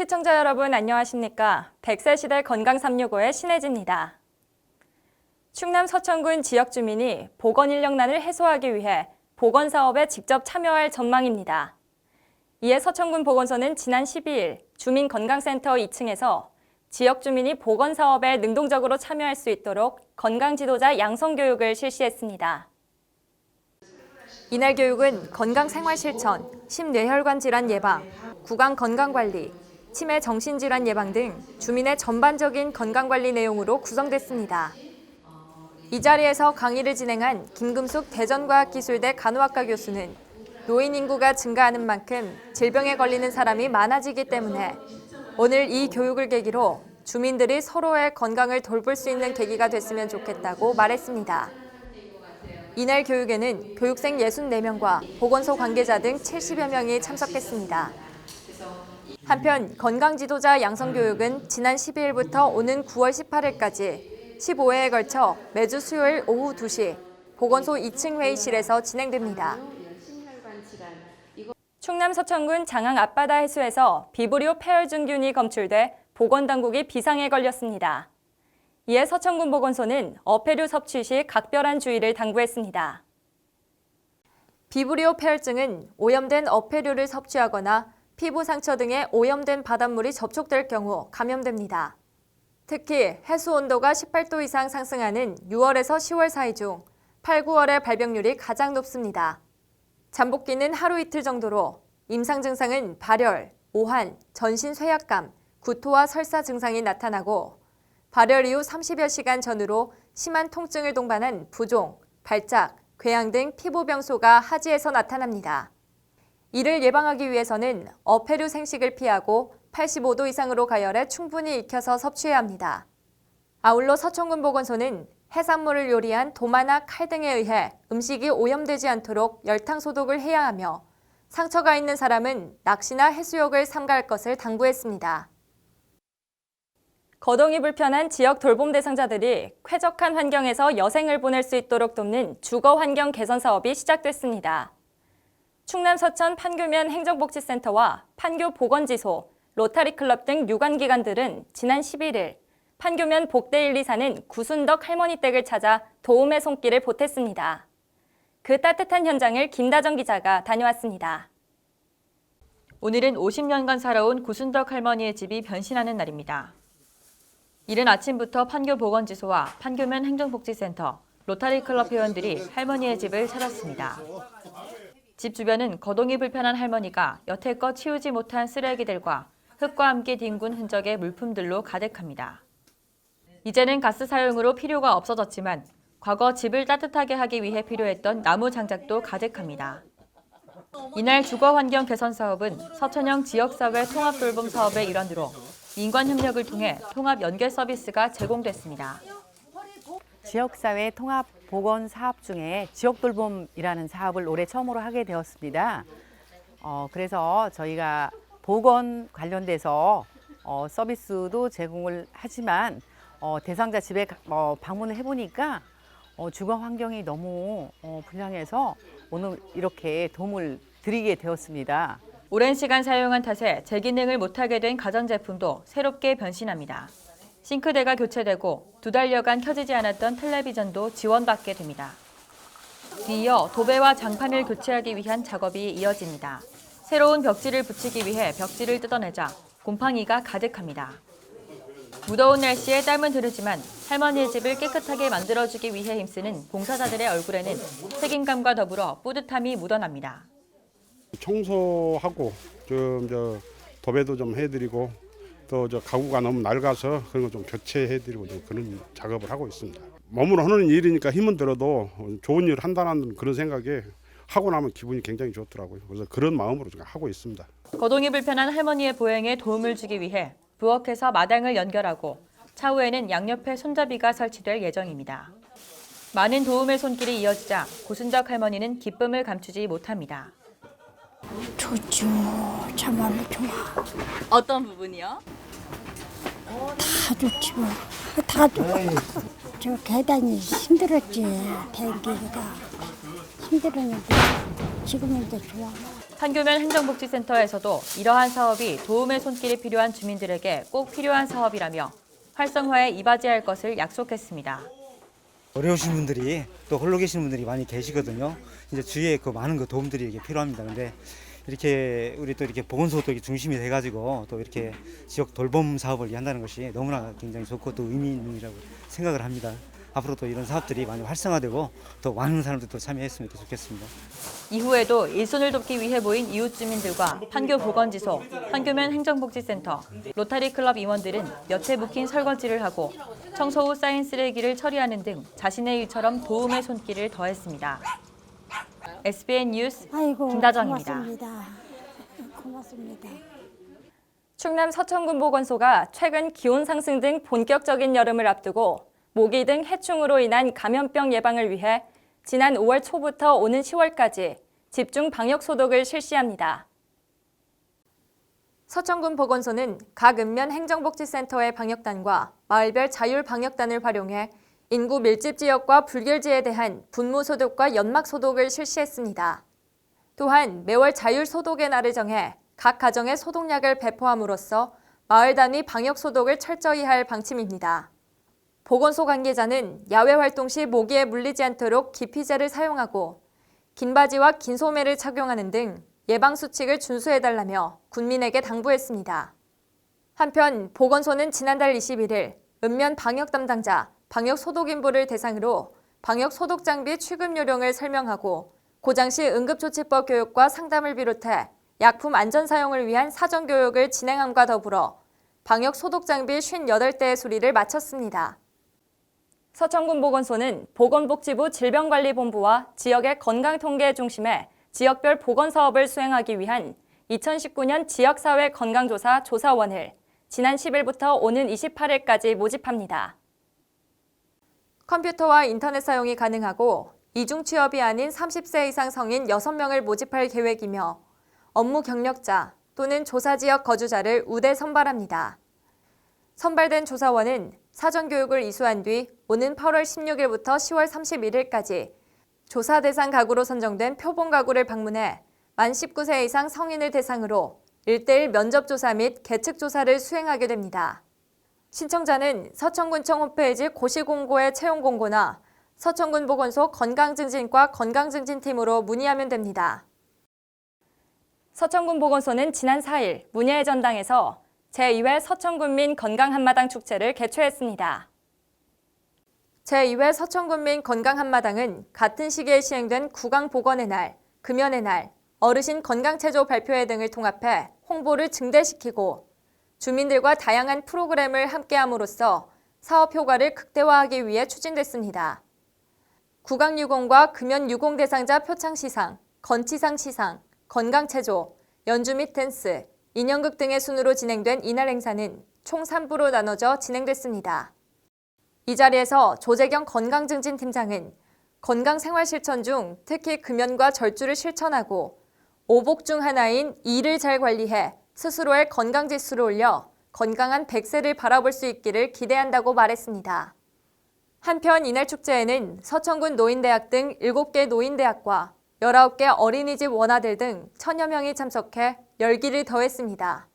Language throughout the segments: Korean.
시청자 여러분 안녕하십니까? 100세 시대 건강 365의 신혜지입니다. 충남 서천군 지역 주민이 보건 인력난을 해소하기 위해 보건 사업에 직접 참여할 전망입니다. 이에 서천군 보건소는 지난 12일 주민건강센터 2층에서 지역 주민이 보건 사업에 능동적으로 참여할 수 있도록 건강 지도자 양성 교육을 실시했습니다. 이날 교육은 건강생활실천, 심뇌혈관 질환 예방, 구강 건강관리, 치매 정신질환 예방 등 주민의 전반적인 건강관리 내용으로 구성됐습니다. 이 자리에서 강의를 진행한 김금숙 대전과학기술대 간호학과 교수는 노인 인구가 증가하는 만큼 질병에 걸리는 사람이 많아지기 때문에 오늘 이 교육을 계기로 주민들이 서로의 건강을 돌볼 수 있는 계기가 됐으면 좋겠다고 말했습니다. 이날 교육에는 교육생 64명과 보건소 관계자 등 70여 명이 참석했습니다. 한편 건강지도자 양성교육은 지난 12일부터 오는 9월 18일까지 15회에 걸쳐 매주 수요일 오후 2시 보건소 2층 회의실에서 진행됩니다. 충남 서천군 장항 앞바다 해수에서 비브리오 폐혈증균이 검출돼 보건당국이 비상에 걸렸습니다. 이에 서천군 보건소는 어패류 섭취 시 각별한 주의를 당부했습니다. 비브리오 폐혈증은 오염된 어패류를 섭취하거나 피부 상처 등에 오염된 바닷물이 접촉될 경우 감염됩니다. 특히 해수 온도가 18도 이상 상승하는 6월에서 10월 사이 중 8, 9월의 발병률이 가장 높습니다. 잠복기는 하루 이틀 정도로 임상 증상은 발열, 오한, 전신 쇠약감, 구토와 설사 증상이 나타나고 발열 이후 30여 시간 전후로 심한 통증을 동반한 부종, 발작, 궤양 등 피부 병소가 하지에서 나타납니다. 이를 예방하기 위해서는 어패류 생식을 피하고 85도 이상으로 가열해 충분히 익혀서 섭취해야 합니다. 아울러 서천군 보건소는 해산물을 요리한 도마나 칼 등에 의해 음식이 오염되지 않도록 열탕 소독을 해야 하며 상처가 있는 사람은 낚시나 해수욕을 삼가할 것을 당부했습니다. 거동이 불편한 지역 돌봄 대상자들이 쾌적한 환경에서 여생을 보낼 수 있도록 돕는 주거 환경 개선 사업이 시작됐습니다. 충남 서천 판교면 행정복지센터와 판교 보건지소, 로타리클럽 등 유관기관들은 지난 11일 판교면 복대 1, 2 사는 구순덕 할머니 댁을 찾아 도움의 손길을 보탰습니다. 그 따뜻한 현장을 김다정 기자가 다녀왔습니다. 오늘은 50년간 살아온 구순덕 할머니의 집이 변신하는 날입니다. 이른 아침부터 판교 보건지소와 판교면 행정복지센터, 로타리클럽 회원들이 할머니의 집을 찾았습니다. 집 주변은 거동이 불편한 할머니가 여태껏 치우지 못한 쓰레기들과 흙과 함께 뒹군 흔적의 물품들로 가득합니다. 이제는 가스 사용으로 필요가 없어졌지만 과거 집을 따뜻하게 하기 위해 필요했던 나무 장작도 가득합니다. 이날 주거환경 개선 사업은 서천형 지역사회 통합돌봄 사업의 일환으로 민관협력을 통해 통합 연계 서비스가 제공됐습니다. 지역사회 통합 보건 사업 중에 지역돌봄이라는 사업을 올해 처음으로 하게 되었습니다. 그래서 저희가 보건 관련돼서 서비스도 제공을 하지만 대상자 집에 방문을 해보니까 주거 환경이 너무 불량해서 오늘 이렇게 도움을 드리게 되었습니다. 오랜 시간 사용한 탓에 재기능을 못하게 된 가전제품도 새롭게 변신합니다. 싱크대가 교체되고 2달여간 켜지지 않았던 텔레비전도 지원받게 됩니다. 뒤이어 도배와 장판을 교체하기 위한 작업이 이어집니다. 새로운 벽지를 붙이기 위해 벽지를 뜯어내자 곰팡이가 가득합니다. 무더운 날씨에 땀은 흐르지만 할머니의 집을 깨끗하게 만들어주기 위해 힘쓰는 봉사자들의 얼굴에는 책임감과 더불어 뿌듯함이 묻어납니다. 청소하고 좀 도배도 좀 해드리고 또 가구가 너무 낡아서 그런 거 좀 교체해드리고 좀 그런 작업을 하고 있습니다. 몸으로 하는 일이니까 힘은 들어도 좋은 일을 한다는 그런 생각에 하고 나면 기분이 굉장히 좋더라고요. 그래서 그런 마음으로 제가 하고 있습니다. 거동이 불편한 할머니의 보행에 도움을 주기 위해 부엌에서 마당을 연결하고 차후에는 양옆에 손잡이가 설치될 예정입니다. 많은 도움의 손길이 이어지자 구순덕 할머니는 기쁨을 감추지 못합니다. 좋죠. 참말로 좋아. 어떤 부분이요? 다 좋지 뭐. 다 좋아. 저 계단이 힘들었지. 비행기가 힘들었는데 지금은 이제 좋아. 판교면 행정복지센터에서도 이러한 사업이 도움의 손길이 필요한 주민들에게 꼭 필요한 사업이라며 활성화에 이바지할 것을 약속했습니다. 어려우신 분들이 또 홀로 계시는 분들이 많이 계시거든요. 이제 주위에 그 많은 그 도움들이 이게 필요합니다. 근데 이렇게 우리 또 이렇게 보건소도 중심이 돼가지고 또 이렇게 지역 돌봄 사업을 한다는 것이 너무나 굉장히 좋고 또 의미 있는 일이라고 생각을 합니다. 앞으로 또 이런 사업들이 많이 활성화되고 또 많은 사람들도 참여했으면 좋겠습니다. 이후에도 일손을 돕기 위해 모인 이웃 주민들과 판교 보건지소, 판교면 행정복지센터, 로타리 클럽 임원들은 여태 묵힌 설거지를 하고 청소 후 쌓인 쓰레기를 처리하는 등 자신의 일처럼 도움의 손길을 더했습니다. SBN 뉴스 아이고, 김다정입니다. 고맙습니다. 충남 서천군 보건소가 최근 기온 상승 등 본격적인 여름을 앞두고 모기 등 해충으로 인한 감염병 예방을 위해 지난 5월 초부터 오는 10월까지 집중 방역 소독을 실시합니다. 서천군 보건소는 각 읍면 행정복지센터의 방역단과 마을별 자율 방역단을 활용해 인구 밀집 지역과 불결지에 대한 분무 소독과 연막 소독을 실시했습니다. 또한 매월 자율 소독의 날을 정해 각 가정에 소독약을 배포함으로써 마을 단위 방역 소독을 철저히 할 방침입니다. 보건소 관계자는 야외 활동 시 모기에 물리지 않도록 기피제를 사용하고 긴 바지와 긴 소매를 착용하는 등 예방 수칙을 준수해달라며 군민에게 당부했습니다. 한편 보건소는 지난달 21일 읍면 방역 담당자, 방역 소독인부를 대상으로 방역 소독 장비 취급 요령을 설명하고 고장시 응급조치법 교육과 상담을 비롯해 약품 안전 사용을 위한 사전 교육을 진행함과 더불어 방역 소독 장비 58대의 수리를 마쳤습니다. 서천군 보건소는 보건복지부 질병관리본부와 지역의 건강통계 중심의 지역별 보건사업을 수행하기 위한 2019년 지역사회 건강조사 조사원을 지난 10일부터 오는 28일까지 모집합니다. 컴퓨터와 인터넷 사용이 가능하고 이중 취업이 아닌 30세 이상 성인 6명을 모집할 계획이며 업무 경력자 또는 조사지역 거주자를 우대 선발합니다. 선발된 조사원은 사전교육을 이수한 뒤 오는 8월 16일부터 10월 31일까지 조사 대상 가구로 선정된 표본 가구를 방문해 만 19세 이상 성인을 대상으로 1:1 면접조사 및 계측조사를 수행하게 됩니다. 신청자는 서천군청 홈페이지 고시공고의 채용공고나 서천군 보건소 건강증진과 건강증진팀으로 문의하면 됩니다. 서천군 보건소는 지난 4일 문예의 전당에서 제2회 서천군민 건강한마당 축제를 개최했습니다. 제2회 서천군민 건강한마당은 같은 시기에 시행된 구강보건의 날, 금연의 날, 어르신 건강체조 발표회 등을 통합해 홍보를 증대시키고 주민들과 다양한 프로그램을 함께함으로써 사업 효과를 극대화하기 위해 추진됐습니다. 구강유공과 금연유공 대상자 표창 시상, 건치상 시상, 건강체조, 연주 및 댄스, 인형극 등의 순으로 진행된 이날 행사는 총 3부로 나눠져 진행됐습니다. 이 자리에서 조재경 건강증진팀장은 건강생활실천 중 특히 금연과 절주를 실천하고 오복 중 하나인 이를 잘 관리해 스스로의 건강지수를 올려 건강한 100세를 바라볼 수 있기를 기대한다고 말했습니다. 한편 이날 축제에는 서천군 노인대학 등 7개 노인대학과 19개 어린이집 원아들 등 1000여 명이 참석해 열기를 더했습니다.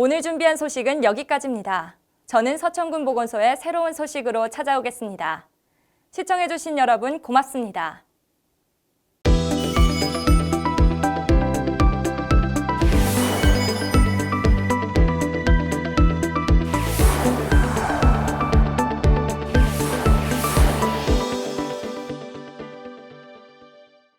오늘 준비한 소식은 여기까지입니다. 저는 서천군 보건소의 새로운 소식으로 찾아오겠습니다. 시청해주신 여러분 고맙습니다.